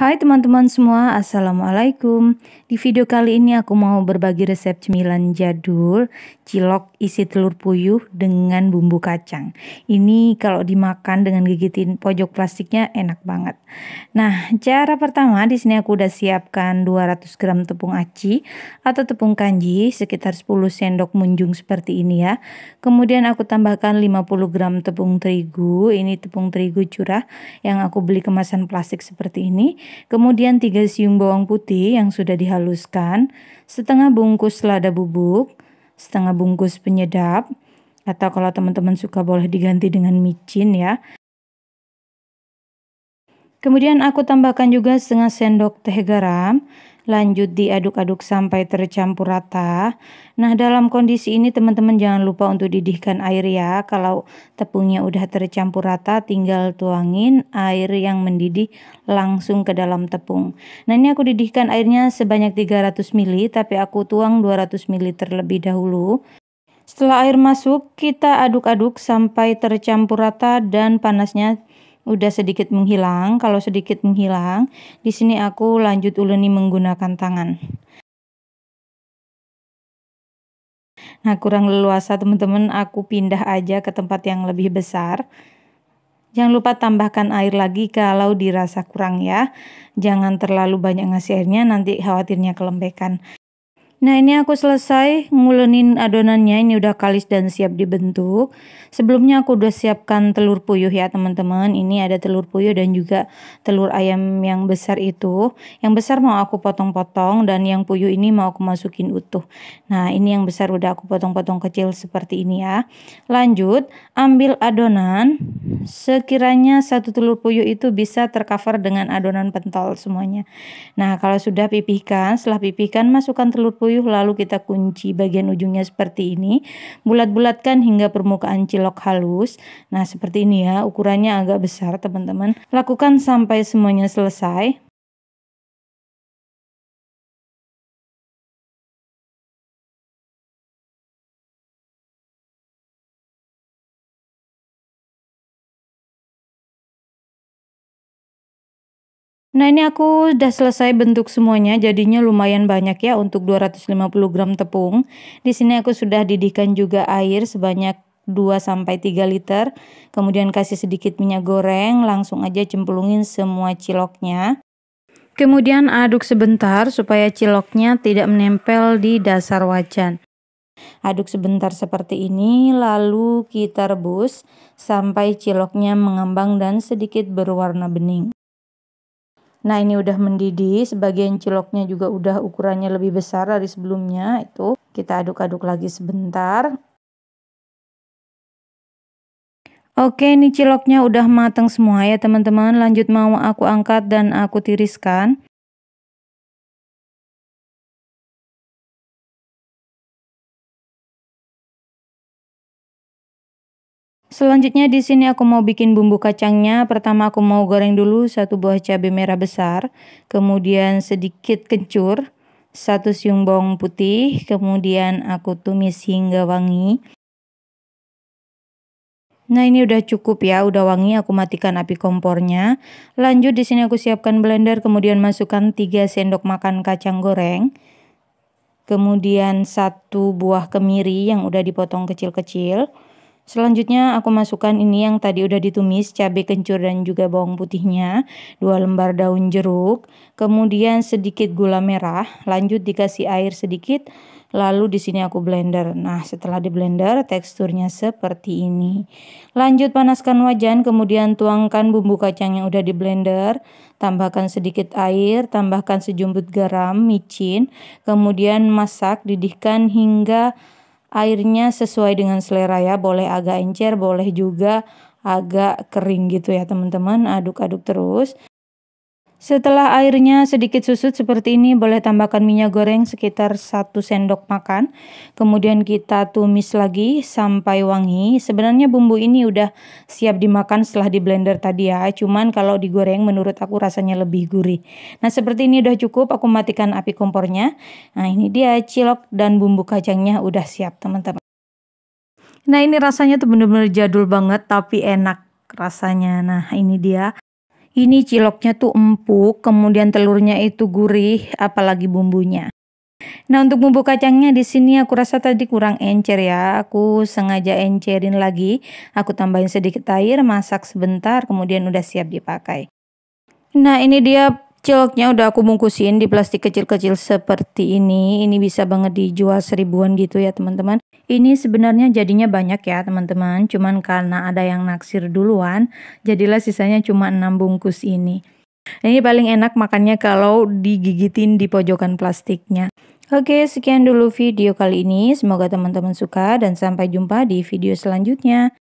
Hai teman-teman semua, Assalamualaikum. Di video kali ini aku mau berbagi resep cemilan jadul cilok isi telur puyuh dengan bumbu kacang. Ini kalau dimakan dengan gigitin pojok plastiknya enak banget. Nah, cara pertama di sini aku udah siapkan 200 gram tepung aci atau tepung kanji sekitar 10 sendok munjung seperti ini ya. Kemudian aku tambahkan 50 gram tepung terigu, ini tepung terigu curah yang aku beli kemasan plastik seperti ini. Kemudian 3 siung bawang putih yang sudah dihaluskan, setengah bungkus lada bubuk, setengah bungkus penyedap, atau kalau teman-teman suka boleh diganti dengan micin ya. Kemudian aku tambahkan juga setengah sendok teh garam. Lanjut diaduk-aduk sampai tercampur rata. Nah, dalam kondisi ini teman-teman jangan lupa untuk didihkan air ya. Kalau tepungnya udah tercampur rata, tinggal tuangin air yang mendidih langsung ke dalam tepung. Nah, ini aku didihkan airnya sebanyak 300 ml, tapi aku tuang 200 ml terlebih dahulu. Setelah air masuk, kita aduk-aduk sampai tercampur rata dan panasnya udah sedikit menghilang. Kalau sedikit menghilang, di sini aku lanjut uleni menggunakan tangan. Nah, kurang leluasa teman-teman, aku pindah aja ke tempat yang lebih besar. Jangan lupa tambahkan air lagi kalau dirasa kurang ya. Jangan terlalu banyak ngasih airnya, nanti khawatirnya kelembekan. Nah, ini aku selesai ngulenin adonannya, ini udah kalis dan siap dibentuk. Sebelumnya aku udah siapkan telur puyuh ya teman-teman. Ini ada telur puyuh dan juga telur ayam yang besar itu. Yang besar mau aku potong-potong dan yang puyuh ini mau aku masukin utuh. Nah, ini yang besar udah aku potong-potong kecil seperti ini ya. Lanjut, ambil adonan. Sekiranya satu telur puyuh itu bisa tercover dengan adonan pentol semuanya. Nah, kalau sudah pipihkan, setelah pipihkan masukkan telur puyuh lalu kita kunci bagian ujungnya seperti ini. Bulat-bulatkan hingga permukaan cilok halus. Nah, seperti ini ya, ukurannya agak besar teman-teman. Lakukan sampai semuanya selesai. Nah, ini aku udah selesai bentuk semuanya, jadinya lumayan banyak ya untuk 250 gram tepung. Di sini aku sudah didihkan juga air sebanyak 2-3 liter. Kemudian kasih sedikit minyak goreng, langsung aja cemplungin semua ciloknya. Kemudian aduk sebentar supaya ciloknya tidak menempel di dasar wajan. Aduk sebentar seperti ini, lalu kita rebus sampai ciloknya mengembang dan sedikit berwarna bening. Nah, ini udah mendidih, sebagian ciloknya juga udah ukurannya lebih besar dari sebelumnya. Itu kita aduk-aduk lagi sebentar. Oke, ini ciloknya udah matang semua ya teman-teman. Lanjut mau aku angkat dan aku tiriskan. Selanjutnya di sini aku mau bikin bumbu kacangnya. Pertama aku mau goreng dulu 1 buah cabai merah besar, kemudian sedikit kencur, 1 siung bawang putih, kemudian aku tumis hingga wangi. Nah, ini udah cukup ya, udah wangi, aku matikan api kompornya. Lanjut di sini aku siapkan blender, kemudian masukkan 3 sendok makan kacang goreng. Kemudian 1 buah kemiri yang udah dipotong kecil-kecil. Selanjutnya aku masukkan ini yang tadi udah ditumis, cabai kencur dan juga bawang putihnya, 2 lembar daun jeruk, kemudian sedikit gula merah, lanjut dikasih air sedikit, lalu di sini aku blender. Nah, setelah di blender teksturnya seperti ini. Lanjut panaskan wajan, kemudian tuangkan bumbu kacang yang udah di blender, tambahkan sedikit air, tambahkan sejumput garam, micin, kemudian masak, didihkan hingga airnya sesuai dengan selera ya, boleh agak encer, boleh juga agak kering gitu ya teman-teman. Aduk-aduk terus. Setelah airnya sedikit susut seperti ini, boleh tambahkan minyak goreng sekitar 1 sendok makan. Kemudian kita tumis lagi sampai wangi. Sebenarnya bumbu ini udah siap dimakan setelah di blender tadi ya. Cuman kalau digoreng menurut aku rasanya lebih gurih. Nah, seperti ini udah cukup, aku matikan api kompornya. Nah, ini dia cilok dan bumbu kacangnya udah siap teman-teman. Nah, ini rasanya tuh bener-bener jadul banget tapi enak rasanya. Nah, ini dia. Ini ciloknya tuh empuk, kemudian telurnya itu gurih, apalagi bumbunya. Nah, untuk bumbu kacangnya di sini aku rasa tadi kurang encer ya. Aku sengaja encerin lagi. Aku tambahin sedikit air, masak sebentar, kemudian udah siap dipakai. Nah, ini dia ciloknya udah aku bungkusin di plastik kecil-kecil seperti ini. Ini bisa banget dijual 1000-an gitu ya, teman-teman. Ini sebenarnya jadinya banyak ya, teman-teman. Cuman karena ada yang naksir duluan, jadilah sisanya cuma 6 bungkus ini. Ini paling enak makannya kalau digigitin di pojokan plastiknya. Oke, sekian dulu video kali ini. Semoga teman-teman suka dan sampai jumpa di video selanjutnya.